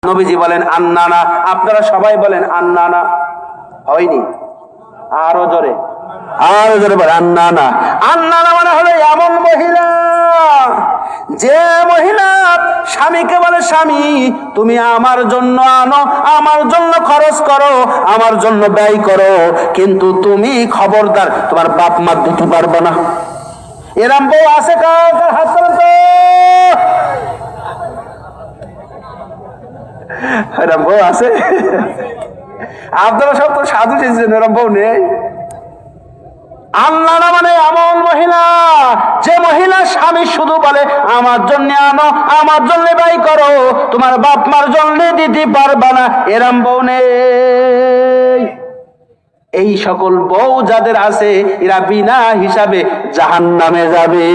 নবীজি বলেন আন্নানা, আপনারা সবাই বলেন আন্নানা। হয়নি? আরো জোরে বলেন আন্নানা। আন্নানা মানে হলো এমন মহিলা, যে মহিলা স্বামীকে বলে, স্বামী তুমি আমার জন্য আনো, আমার জন্য খরচ করো, আমার জন্য ব্যয় করো, কিন্তু তুমি খবরদার তোমার বাপ মা দিতে পারবে না। এরম বউ আছে কার? হাত তোলেন তো। এরম বউ আছে? আপনারা সব তো সাধু চেয়েছেন, এরম বউ নেই। আল্লাহ মানে এমন মহিলা, যে মহিলা স্বামী শুধু বলে আমার জন্য আনো, আমার জন্য ব্যয় করো, তোমার বাপ মার জন্য দিতে পারবা না, এরম বউ নেই। এই সকল বউ যাদের আছে এরা বিনা হিসাবে জাহান্নামে যাবে।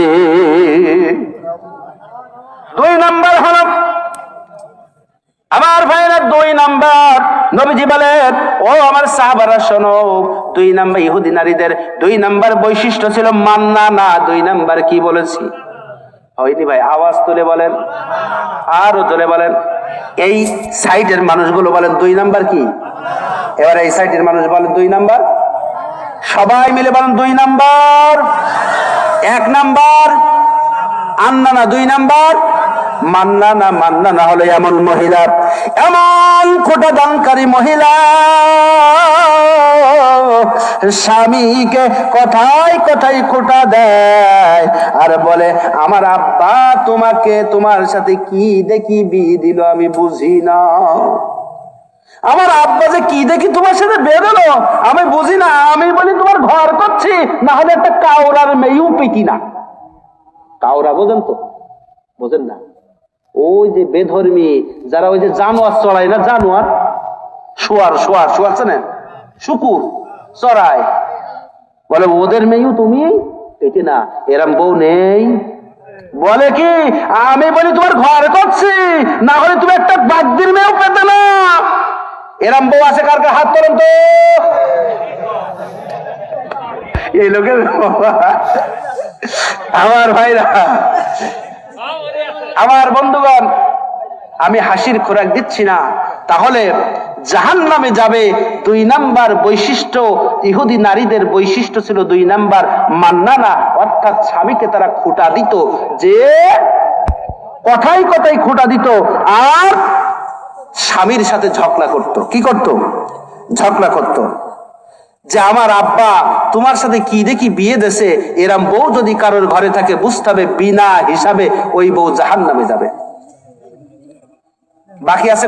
2 নাম্বার হলো আমার ভাইরা, 2 নাম্বার নবীজি বলেন, ও আমার সাহাবারা শোনো, 2 নাম্বার ইহুদি নারীদের 2 নাম্বার বৈশিষ্ট্য ছিল মান্নানা। 2 নাম্বার কি বলেছি? হয়নি ভাই? আওয়াজ তুলে বলেন, আরো জোরে বলেন। এই সাইডের মানুষগুলো বলেন 2 নাম্বার কি? এবার এই সাইডের মানুষ বলেন 2 নাম্বার। সবাই মিলে বলেন 2 নাম্বার। 1 নাম্বার আন্নানা, 2 নাম্বার মান্নানা। মান্নানা হলো এমন মহিলা, এমন খোটা দানকারী মহিলা, স্বামীকে কথায় কথায় খোটা দেয় আর বলে আমার আব্বা তোমাকে তোমার সাথে কি দেখি বিয়ে দিল আমি বুঝি না, আমার আব্বা যে কি দেখি তোমার সাথে বেরোলো আমি বুঝি না, আমি বলি তোমার ঘর করছি, না হলে একটা কাউরার মেয়েও পেটি না। কাউরা বোঝেন তো? বোঝেন না? ওই যে বেধর্মী যারা ওই যে জানোয়ার চড়ায় না, জানোয়ার, শোয়ার না, শুকুর চড়ায়, বলে ওদের মেয়েও তুমি পেটি না, এরম বউ নেই। বলে কি আমি বলি তোমার ঘর করছি, না হলে তুমি একটা বাগদির মেয়েও পেতে না, এরম বউ আছে কার কার? হাত তোলেন তো। এই লোকের আমার ভাইরা, আমার বন্ধুগণ, আমি হাসির খোরাক দিচ্ছি না। তাহলে জাহান্নামে যাবে 2 নাম্বার বৈশিষ্ট্য, ইহুদি নারীদের বৈশিষ্ট্য ছিল 2 নাম্বার মান্নানা, অর্থাৎ স্বামীকে তারা খোঁটা দিত, যে কথায় কথায় খোঁটা দিত আর স্বামীর সাথে ঝগড়া করত। কি করত? ঝগড়া করত, যে আমার আব্বা তোমার সাথে কি দেখি বিয়ে দেছে। এরম বউ যদি কারোর ঘরে থাকে বুঝতে হবে বিনা হিসাবে ওই বউ জাহান্নামে যাবে। বাকি আছে